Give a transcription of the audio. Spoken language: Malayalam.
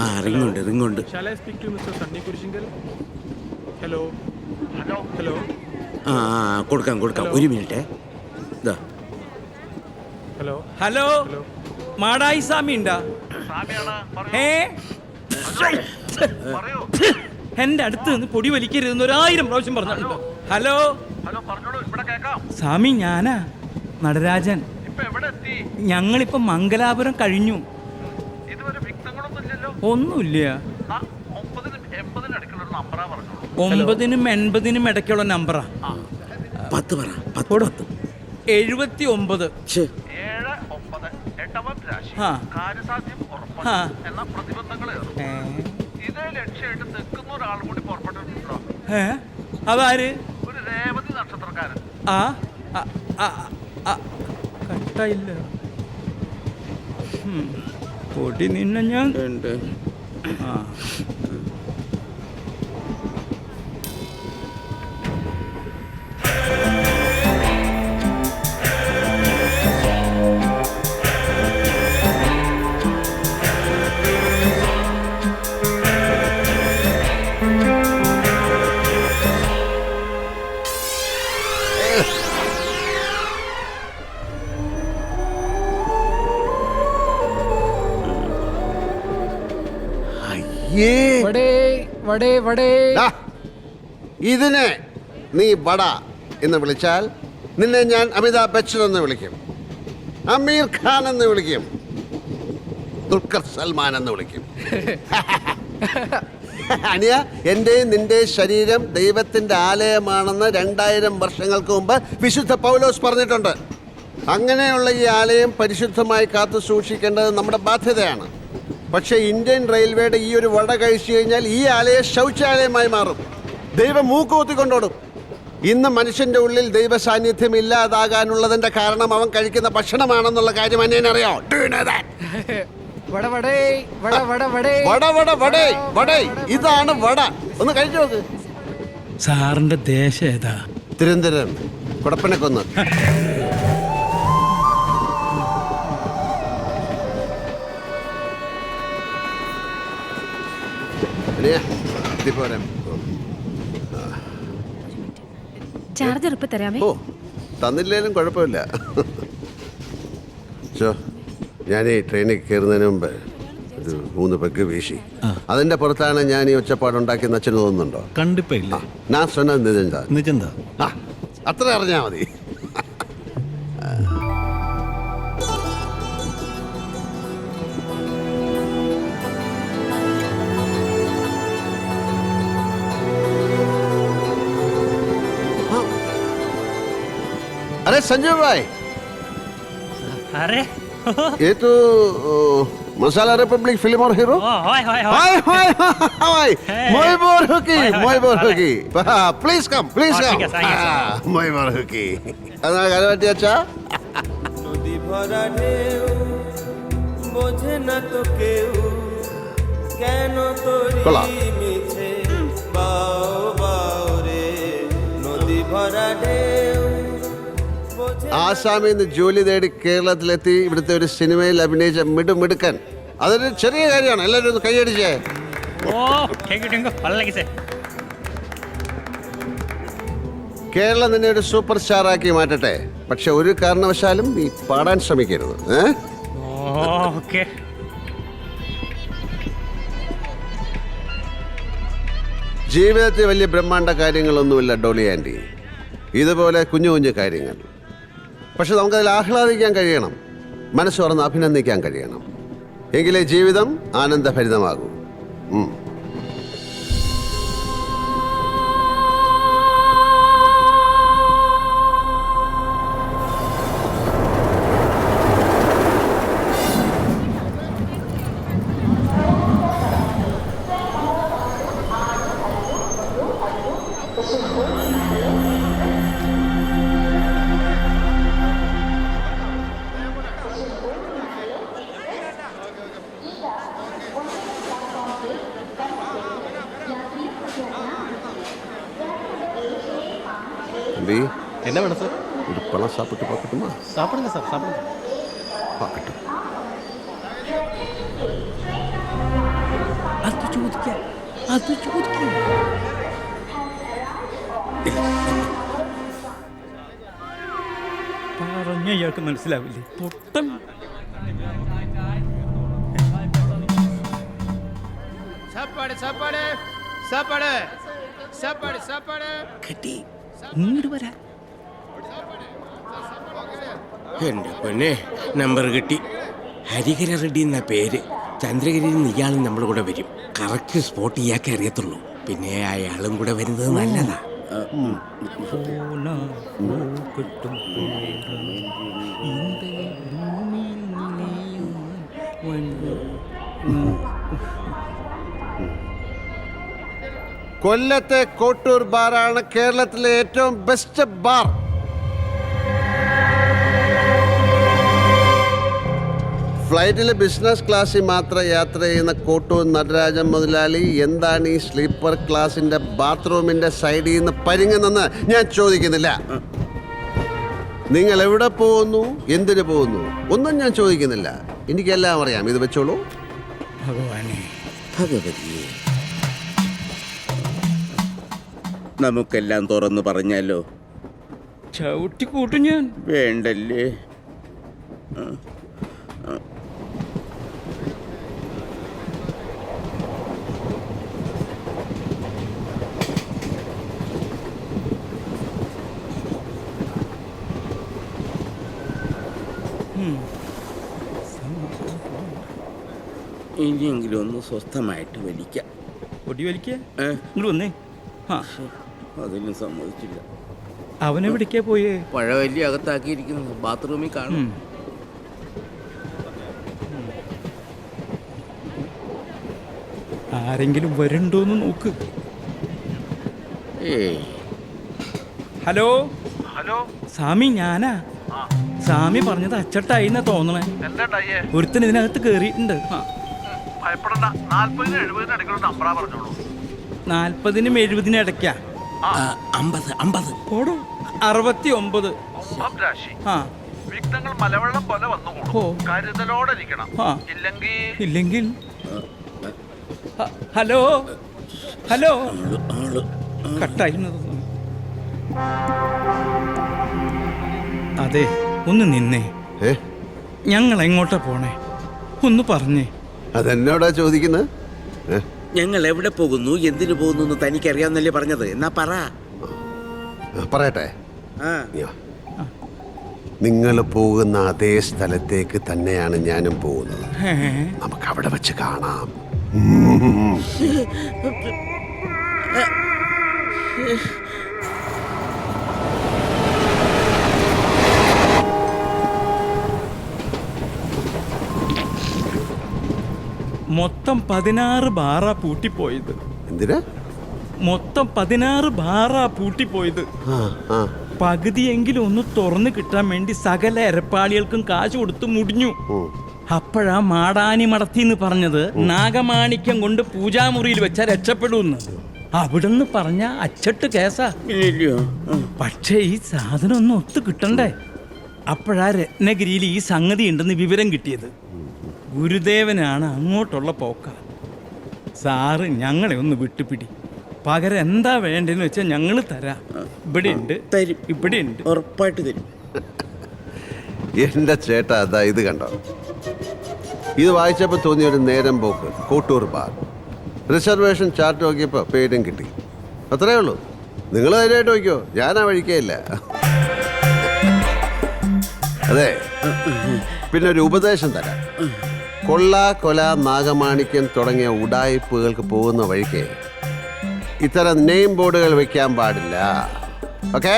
ആ റിങ്ങുണ്ട് റിങ്ങുണ്ട്. ആ കൊടുക്കാം കൊടുക്കാം. ഒരു മിനിറ്റ്. ഹലോ ഹലോ, മാടായി സ്വാമി ഉണ്ടാ? എന്റെ അടുത്ത് നിന്ന് പൊടി വലിക്കരുതെന്ന് 1000 പ്രാവശ്യം പറഞ്ഞിട്ടുണ്ടോ? ഹലോ സ്വാമി, ഞാനാ നടരാജൻ. ഞങ്ങളിപ്പോ മംഗലാപുരം കഴിഞ്ഞു. ഒന്നുമില്ല. 9-നും 80-നും ഇടയ്ക്കുള്ള നമ്പറാ. 79. അതാര്? കട്ടായില്ല. പൊടി നിന്നെ ഞാൻ ഇതിനെ നീ വട എന്ന് വിളിച്ചാൽ നിന്നെ ഞാൻ അമിതാഭ് ബച്ചൻ എന്ന് വിളിക്കും, അമീർ ഖാൻ എന്ന് വിളിക്കും, ദുൽഖർ സൽമാൻ എന്ന് വിളിക്കും. അനിയ, എൻ്റെ നിന്റെ ശരീരം ദൈവത്തിൻ്റെ ആലയമാണെന്ന് 2000 വർഷങ്ങൾക്ക് മുമ്പ് വിശുദ്ധ പൗലോസ് പറഞ്ഞിട്ടുണ്ട്. അങ്ങനെയുള്ള ഈ ആലയം പരിശുദ്ധമായി കാത്തു സൂക്ഷിക്കേണ്ടത് നമ്മുടെ ബാധ്യതയാണ്. പക്ഷേ ഇന്ത്യൻ റെയിൽവേയുടെ ഈ ഒരു വട കഴിച്ചു കഴിഞ്ഞാൽ ഈ ആലയം ശൗചാലയമായി മാറും. ദൈവം മൂക്കുകുത്തിക്കൊണ്ടോടും. ഇന്ന് മനുഷ്യന്റെ ഉള്ളിൽ ദൈവ സാന്നിധ്യം ഇല്ലാതാകാനുള്ളതിന്റെ കാരണം അവൻ കഴിക്കുന്ന ഭക്ഷണമാണെന്നുള്ള കാര്യം അറിയോ? ഇതാണ് വട. ഒന്ന് കഴിച്ചു നോക്ക്. സാറിന്റെ ദേശം ഏതാ? തിരുവനന്തപുരം, കുടപ്പനക്കൊന്ന്. ചാർജർ ഇപ്പൊ തരാമേ? ഓ, തന്നില്ലേലും കുഴപ്പമില്ല. ഞാൻ ഈ ട്രെയിനിൽ കയറുന്നതിന് മുമ്പ് ഒരു 3 പെഗ് വീശി. അതിന്റെ പുറത്താണ് ഞാൻ ഈ ഒച്ചപ്പാടുണ്ടാക്കിയെന്ന് അച്ഛന് തോന്നുന്നുണ്ടോ? കണ്ടിപ്പില്ല. ഞാൻ സ്വന്തം നിജന്താ അത്ര അറിഞ്ഞാ മതി. अरे संजय भाई, अरे ये तो मसाला रिपब्लिक फिल्म और हीरो प्लीज कम अच्छा নদী ভরা ঢেউ বোঝে না তো কেউ কেন তোরি মিছে বাও বাও রে নদী ভরা ঢেউ. ആസാമിൽ നിന്ന് ജോലി തേടി കേരളത്തിലെത്തി ഇവിടുത്തെ ഒരു സിനിമയിൽ അഭിനയിച്ച മിടുക്കൻ. അതൊരു ചെറിയ കാര്യമാണ്. എല്ലാവരും ഒന്ന് കൈയടിച്ചേ. കേരളം നിന്നെ ഒരു സൂപ്പർ സ്റ്റാർ ആക്കി മാറ്റട്ടെ. പക്ഷെ ഒരു കാരണവശാലും നീ പാടാൻ ശ്രമിക്കരുത്. ജീവിതത്തിൽ വലിയ ബ്രഹ്മാണ്ഡ കാര്യങ്ങളൊന്നുമില്ല ഡോളി ആൻറ്റി. ഇതുപോലെ കുഞ്ഞു കുഞ്ഞു കാര്യങ്ങൾ. പക്ഷെ നമുക്കതിൽ ആഹ്ലാദിക്കാൻ കഴിയണം, മനസ്സ് തുറന്ന് അഭിനന്ദിക്കാൻ കഴിയണം. എങ്കിലേ ജീവിതം ആനന്ദഭരിതമാകൂ. என்ன வேணும் சார்? ஒரு பழம் சாப்பிட்டு பார்க்கட்டுமா? சாப்பிடுங்க சார், சாப்பிடுங்க. பார்க்கட்டும். ചോദിക്കാം. അത് ചോദിക്കാം. പറഞ്ഞ ഇയാൾക്ക് മനസ്സിലാവില്ലേ? പൊട്ടം. കിട്ടി. ഇങ്ങോട്ട് വരാ. എന്റെ പൊന്നെ, നമ്പർ കിട്ടി. ഹരിഹര റെഡ്ഡി എന്ന പേര്. ചന്ദ്രഗിരിയിൽ നിന്ന് ഇയാളും നമ്മുടെ കൂടെ വരും. കറക്റ്റ് സ്പോട്ട് ഇയാൾക്ക് അറിയത്തുള്ളൂ. പിന്നെ അയാളും കൂടെ വരുന്നത് നല്ലതാ. കൊല്ലത്തെ കോട്ടൂർ ബാറാണ് കേരളത്തിലെ ഏറ്റവും ബെസ്റ്റ് ബാർ. ഫ്ലൈറ്റിൽ ബിസിനസ് ക്ലാസ്സിൽ മാത്രം യാത്ര ചെയ്യുന്ന കോട്ടൂർ നടരാജൻ മുതലാളി എന്താണ് ഈ സ്ലീപ്പർ ക്ലാസിന്റെ ബാത്റൂമിന്റെ സൈഡിൽ നിന്ന് പരിങ്ങുന്നെന്ന് ഞാൻ ചോദിക്കുന്നില്ല. നിങ്ങൾ എവിടെ പോകുന്നു, എന്തിനു പോകുന്നു ഒന്നും ഞാൻ ചോദിക്കുന്നില്ല. എനിക്കെല്ലാം അറിയാം. ഇത് വെച്ചോളൂ. ഭഗവാനെ, ഭഗവതിയെ, നമുക്കെല്ലാം തുറന്നു പറഞ്ഞാലോ? ചവിട്ടി കൂട്ടും ഞാൻ. വേണ്ടല്ലേ? ഇനിയെങ്കിലും ഒന്ന് സ്വസ്ഥമായിട്ട് വലിക്കാം. പൊടി വലിക്കുക. ഇങ്ങോട്ട് വന്നേ. ആ, അതിനും സമ്മതിച്ചില്ല. അവനെവിടേക്കാ പോയേ? പഴവല്ലി അകത്താക്കിയിരിക്കുന്നത് ബാത്റൂമിൽ കാണും. ആരെങ്കിലും വരണ്ടോന്ന് നോക്ക്. ഏയ്, ഹലോ ഹലോ, സ്വാമി, ഞാനാ. സ്വാമി പറഞ്ഞത് അച്ചട്ടായി എന്നാ തോന്നണേ. എന്താ ഒരുത്തൻ ഇതിനകത്ത് കേറിയിട്ടുണ്ട്. ഭയപ്പെടണ്ട. 40-ന് 70-ന് ഇടയ്ക്കുള്ള നമ്പറാ പറഞ്ഞോളൂ. 40-നും 70-നും ഇടയ്ക്കാ. 50 പോടോ. 69. രാശി ആ, വിഘ്നങ്ങൾ മലവെള്ളം പോലെ ഓ. വന്നുകൂടും. കരുതലോടെ ഇരിക്കണം. ആ. ഇല്ലെങ്കിൽ ഹലോ ഹലോ, കട്ടായി. അതെ, ഒന്ന് നിന്നേ. ഞങ്ങൾ എങ്ങോട്ടാ പോണേ? ഒന്ന് പറഞ്ഞേ. അതെന്നോടാ ചോദിക്കുന്നത്? ഞങ്ങൾ എവിടെ പോകുന്നു, എന്തിനു പോകുന്നു എന്ന് തനിക്കറിയാമെന്നല്ലേ പറഞ്ഞത്? എന്നാ പറ. പറയട്ടെ. ആ, നിങ്ങൾ പോകുന്ന അതേ സ്ഥലത്തേക്ക് തന്നെയാണ് ഞാനും പോകുന്നത്. ഏ? നമുക്ക് അവിടെ വെച്ച് കാണാം. മൊത്തം 16 ബാറാ പൂട്ടിപ്പോയത്. എന്തിനാ? മൊത്തം 16 ബാറാ പൂട്ടിപ്പോയത്. പകുതിയെങ്കിലും ഒന്ന് തുറന്നു കിട്ടാൻ വേണ്ടി സകല എരപ്പാളികൾക്കും കാശ് കൊടുത്ത് മുടിഞ്ഞു. അപ്പോഴാ മാടാനി മടത്തിന്ന് പറഞ്ഞത് നാഗമാണിക്യം കൊണ്ട് പൂജാമുറിയിൽ വെച്ചാൽ രക്ഷപ്പെടൂന്ന്. അവിടുന്ന് പറഞ്ഞ അച്ചട്ട് കേസാ. ഇല്ലയോ? പക്ഷേ ഈ സാധനം ഒന്ന് ഒത്തു കിട്ടണ്ടേ? അപ്പോഴാ രത്നഗിരിയിൽ ഈ സംഗതി ഉണ്ടെന്ന് വിവരം കിട്ടിയത്. ഗുരുദേവനാണ് അങ്ങോട്ടുള്ള പോക്ക. സാറ് ഞങ്ങളെ ഒന്ന് വിട്ടുപിടി. പകരം എന്താ വേണ്ടെന്ന് വെച്ചാൽ ഞങ്ങൾ തരാം. ഇവിടെ ഉണ്ട്, തരും. ഇവിടെ ഉണ്ട്, ഉറപ്പായിട്ട് തരും. എന്റെ ചേട്ടാ, അതാ ഇത് കണ്ടോ? ഇത് വായിച്ചപ്പോൾ തോന്നിയ ഒരു നേരം പോക്ക് കോട്ടൂർ ബാർ. റിസർവേഷൻ ചാർട്ട് നോക്കിയപ്പോൾ പേരും കിട്ടി. അത്രേ ഉള്ളൂ. നിങ്ങൾ ധൈര്യമായിട്ട് നോക്കിയോ, ഞാൻ ആ വഴിക്കേയില്ല. അതെ, പിന്നെ ഒരു ഉപദേശം തരാം. കൊള്ള, കൊല, നാഗമാണിക്യം തുടങ്ങിയ ഉഡായിപ്പുകൾക്ക് പോകുന്ന വഴിക്ക് ഇത്തരം നെയിം ബോർഡുകൾ വെക്കാൻ പാടില്ല. ഓക്കേ?